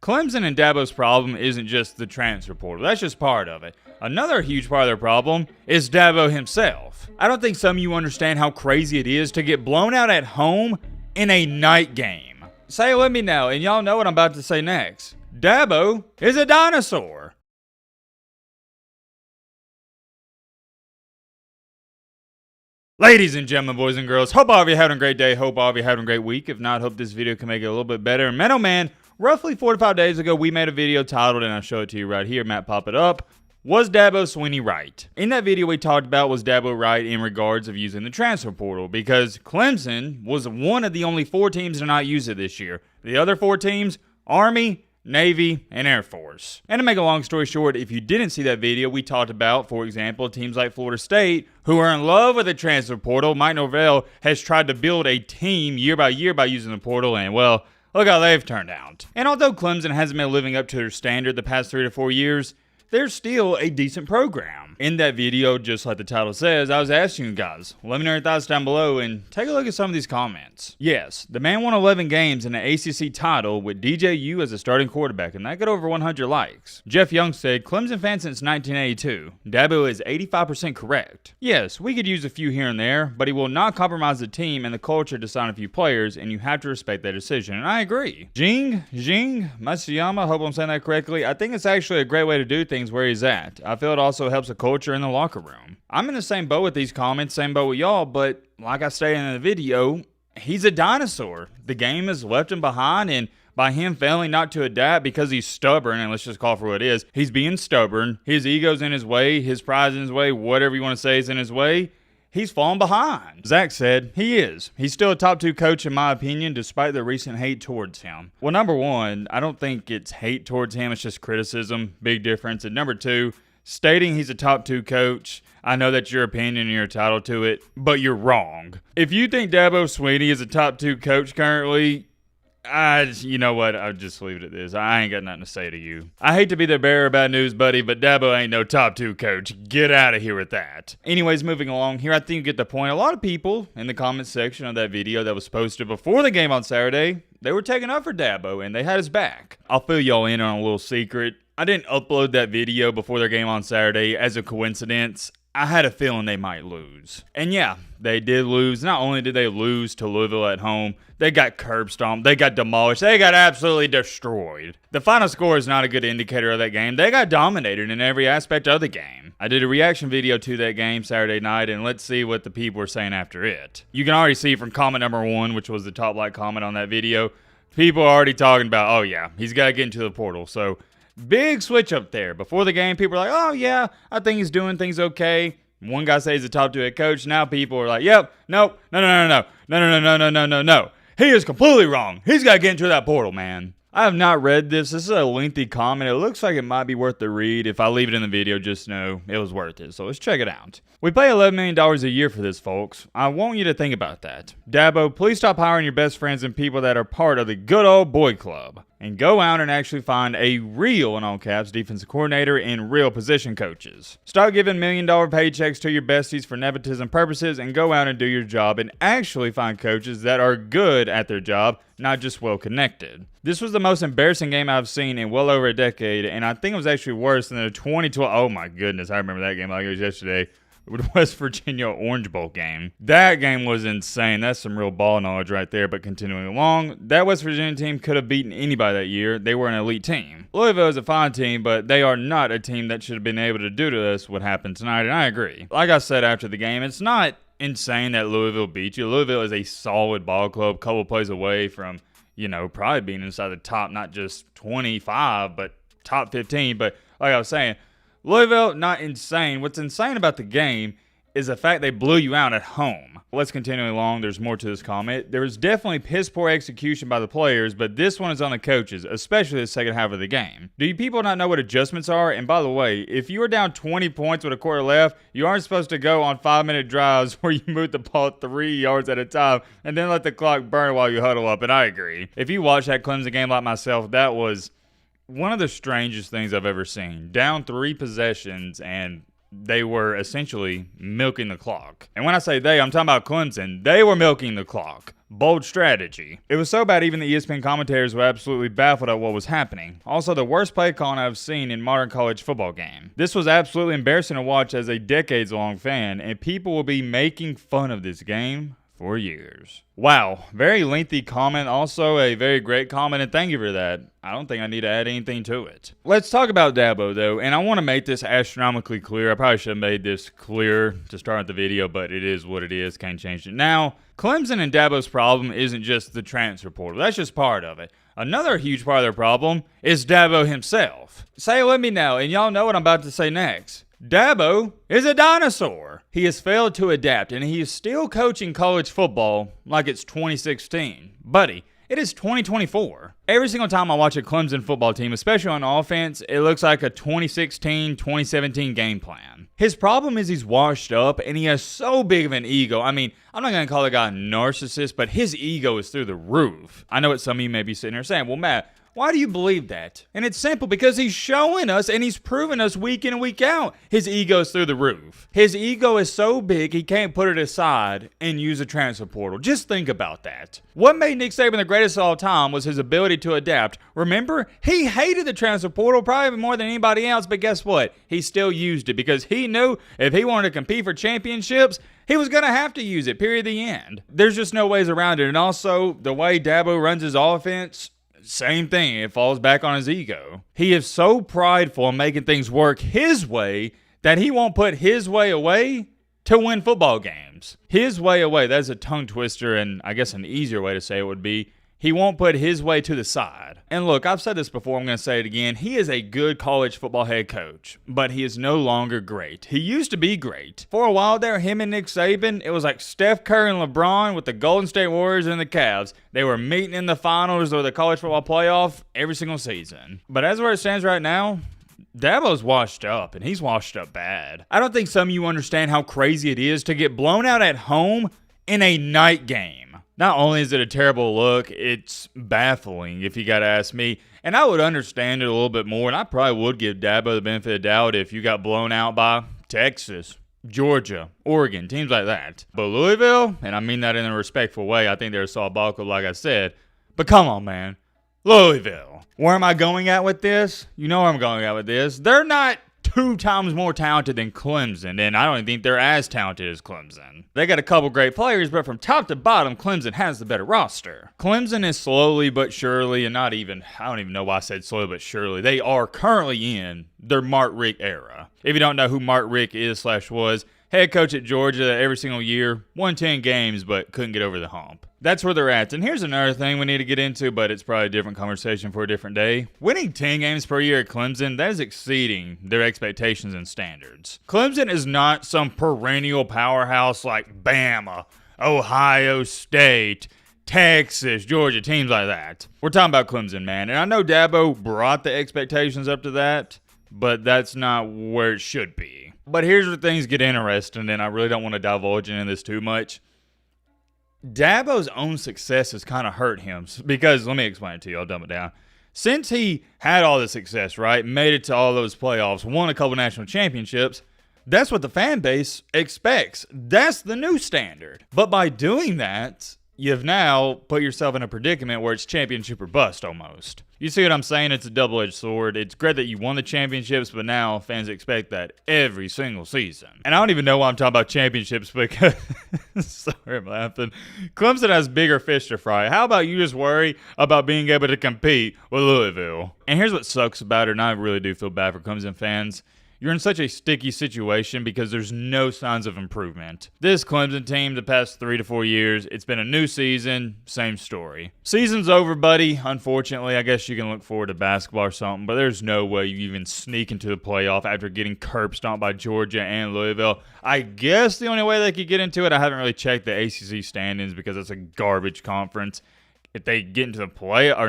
Clemson and Dabo's problem isn't just the transfer portal. That's just part of it. Another huge part of their problem is Dabo himself. I don't think some of you understand how crazy it is to get blown out at home in a night game. Say it with me now, and y'all know what I'm about to say next. Dabo is a dinosaur. Ladies and gentlemen, boys and girls, hope all of you having a great day. Hope all of you having a great week. If not, hope this video can make it a little bit better. And man, roughly 4 to 5 days ago, we made a video titled, and I'll show it to you right here. Matt, pop it up. Was Dabo Swinney right? In that video, we talked about was Dabo right in regards of using the transfer portal, because Clemson was one of the only 4 teams to not use it this year. The other 4 teams, Army, Navy, and Air Force. And to make a long story short, if you didn't see that video, we talked about, for example, teams like Florida State, who are in love with the transfer portal. Mike Norvell has tried to build a team year by year by using the portal, and well, look how they've turned out. And although Clemson hasn't been living up to their standard the past 3 to 4 years, they're still a decent program. In that video, just like the title says, I was asking you guys, let me know your thoughts down below and take a look at some of these comments. Yes, the man won 11 games in the ACC title with DJU as a starting quarterback, and that got over 100 likes. Jeff Young said, Clemson fan since 1982. Dabo is 85% correct. Yes, we could use a few here and there, but he will not compromise the team and the culture to sign a few players, and you have to respect that decision, and I agree. Jing Matsuyama, hope I'm saying that correctly. I think it's actually a great way to do things where he's at. I feel it also helps the culture in the locker room. I'm in the same boat with these comments, same boat with y'all, but like I stated in the video, he's a dinosaur. The game has left him behind, and by him failing not to adapt because he's stubborn, and let's just call it for what it is, he's being stubborn, his ego's in his way, his pride's in his way, whatever you want to say is in his way, he's fallen behind. Zach said, he is. He's still a top 2 coach in my opinion, despite the recent hate towards him. Well, number 1, I don't think it's hate towards him, it's just criticism. Big difference. And number 2, stating he's a top 2 coach, I know that's your opinion and you're entitled to it, but you're wrong. If you think Dabo Swinney is a top 2 coach currently, you know what, I'll just leave it at this. I ain't got nothing to say to you. I hate to be the bearer of bad news, buddy, but Dabo ain't no top 2 coach. Get out of here with that. Anyways, moving along here, I think you get the point. A lot of people in the comments section of that video that was posted before the game on Saturday, they were taking up for Dabo, and they had his back. I'll fill y'all in on a little secret. I didn't upload that video before their game on Saturday as a coincidence. I had a feeling they might lose. And yeah, they did lose. Not only did they lose to Louisville at home, they got curb stomped, they got demolished, they got absolutely destroyed. The final score is not a good indicator of that game. They got dominated in every aspect of the game. I did a reaction video to that game Saturday night, and let's see what the people were saying after it. You can already see from comment number 1, which was the top like comment on that video, people are already talking about, oh yeah, he's got to get into the portal. So big switch up there. Before the game, people were like, oh yeah, I think he's doing things okay. One guy says he's a top 2 head coach. Now people are like, yep, nope, no. He is completely wrong. He's got to get into that portal, man. I have not read this. This is a lengthy comment. It looks like it might be worth the read. If I leave it in the video, just know it was worth it. So let's check it out. We pay $11 million a year for this, folks. I want you to think about that. Dabo, please stop hiring your best friends and people that are part of the good old boy club, and go out and actually find a real, in all caps, defensive coordinator and real position coaches. Stop giving $1 million paychecks to your besties for nepotism purposes, and go out and do your job and actually find coaches that are good at their job, not just well connected. This was the most embarrassing game I've seen in well over a decade, and I think it was actually worse than the 2012. Oh my goodness, I remember that game like it was yesterday. With West Virginia Orange Bowl game. That game was insane. That's some real ball knowledge right there. But continuing along, that West Virginia team could have beaten anybody that year. They were an elite team. Louisville is a fine team, but they are not a team that should have been able to do to us what happened tonight, and I agree. Like I said after the game, it's not insane that Louisville beat you. Louisville is a solid ball club, couple plays away from, probably being inside the top, not just 25, but top 15. But like I was saying, Louisville, not insane. What's insane about the game is the fact they blew you out at home. Let's continue along. There's more to this comment. There was definitely piss poor execution by the players, but this one is on the coaches, especially the second half of the game. Do you people not know what adjustments are? And by the way, if you are down 20 points with a quarter left, you aren't supposed to go on 5-minute drives where you move the ball 3 yards at a time and then let the clock burn while you huddle up, and I agree. If you watch that Clemson game like myself, that was one of the strangest things I've ever seen. Down 3 possessions and they were essentially milking the clock. And when I say they, I'm talking about Clemson. They were milking the clock. Bold strategy. It was so bad even the ESPN commentators were absolutely baffled at what was happening. Also, the worst play calling I've seen in modern college football game. This was absolutely embarrassing to watch as a decades-long fan, and people will be making fun of this game for years. Wow, very lengthy comment, also a very great comment, and thank you for that. I don't think I need to add anything to it. Let's talk about Dabo, though, and I want to make this astronomically clear. I probably should have made this clear to start the video, but it is what it is. Can't change it now. Clemson and Dabo's problem isn't just the transfer portal. That's just part of it. Another huge part of their problem is Dabo himself. Say it with me now, and y'all know what I'm about to say next. Dabo is a dinosaur. He has failed to adapt, and he is still coaching college football like it's 2016. Buddy, it is 2024. Every single time I watch a Clemson football team, especially on offense, it looks like a 2016, 2017 game plan. His problem is he's washed up, and he has so big of an ego. I mean, I'm not going to call the guy a narcissist, but his ego is through the roof. I know what some of you may be sitting there saying, well, Matt, why do you believe that? And it's simple, because he's showing us and he's proven us week in and week out his ego's through the roof. His ego is so big he can't put it aside and use a transfer portal. Just think about that. What made Nick Saban the greatest of all time was his ability to adapt. Remember, he hated the transfer portal probably more than anybody else, but guess what? He still used it because he knew if he wanted to compete for championships, he was going to have to use it, period, the end. There's just no ways around it. And also, the way Dabo runs his offense, same thing, it falls back on his ego. He is so prideful in making things work his way that he won't put his way away to win football games. His way away, that's a tongue twister, and I guess an easier way to say it would be, he won't put his way to the side. And look, I've said this before, I'm going to say it again. He is a good college football head coach, but he is no longer great. He used to be great. For a while there, him and Nick Saban, it was like Steph Curry and LeBron with the Golden State Warriors and the Cavs. They were meeting in the finals or the college football playoff every single season. But as where it stands right now, Dabo's washed up, and he's washed up bad. I don't think some of you understand how crazy it is to get blown out at home in a night game. Not only is it a terrible look, it's baffling if you got to ask me. And I would understand it a little bit more, and I probably would give Dabo the benefit of the doubt if you got blown out by Texas, Georgia, Oregon, teams like that. But Louisville, and I mean that in a respectful way, I think they're a solid ball club, like I said. But come on, man. Louisville. Where am I going at with this? You know where I'm going at with this. They're not 2 times more talented than Clemson, and I don't even think they're as talented as Clemson. They got a couple great players, but from top to bottom, Clemson has the better roster. Clemson is slowly but surely, and I don't even know why I said slowly but surely, they are currently in their Mark Richt era. If you don't know who Mark Richt is / was, head coach at Georgia every single year, won 10 games, but couldn't get over the hump. That's where they're at. And here's another thing we need to get into, but it's probably a different conversation for a different day. Winning 10 games per year at Clemson, that is exceeding their expectations and standards. Clemson is not some perennial powerhouse like Bama, Ohio State, Texas, Georgia, teams like that. We're talking about Clemson, man. And I know Dabo brought the expectations up to that, but that's not where it should be. But here's where things get interesting, and I really don't want to divulge into this too much. Dabo's own success has kind of hurt him because, let me explain it to you, I'll dumb it down. Since he had all the success, right, made it to all those playoffs, won a couple national championships, that's what the fan base expects. That's the new standard. But by doing that, you've now put yourself in a predicament where it's championship or bust almost. You see what I'm saying? It's a double-edged sword. It's great that you won the championships, but now fans expect that every single season. And I don't even know why I'm talking about championships because, sorry I'm laughing, Clemson has bigger fish to fry. How about you just worry about being able to compete with Louisville? And here's what sucks about it, and I really do feel bad for Clemson fans. You're in such a sticky situation because there's no signs of improvement. This Clemson team, the past 3 to 4 years, it's been a new season, same story. Season's over, buddy. Unfortunately, I guess you can look forward to basketball or something, but there's no way you even sneak into the playoff after getting curb stomped by Georgia and Louisville. I guess the only way they could get into it, I haven't really checked the ACC standings because it's a garbage conference. If they get into the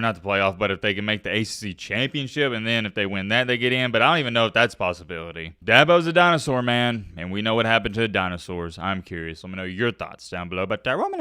not the playoff, but if they can make the ACC championship, and then if they win that, they get in. But I don't even know if that's a possibility. Dabo's a dinosaur, man, and we know what happened to the dinosaurs. I'm curious. Let me know your thoughts down below. But Roman.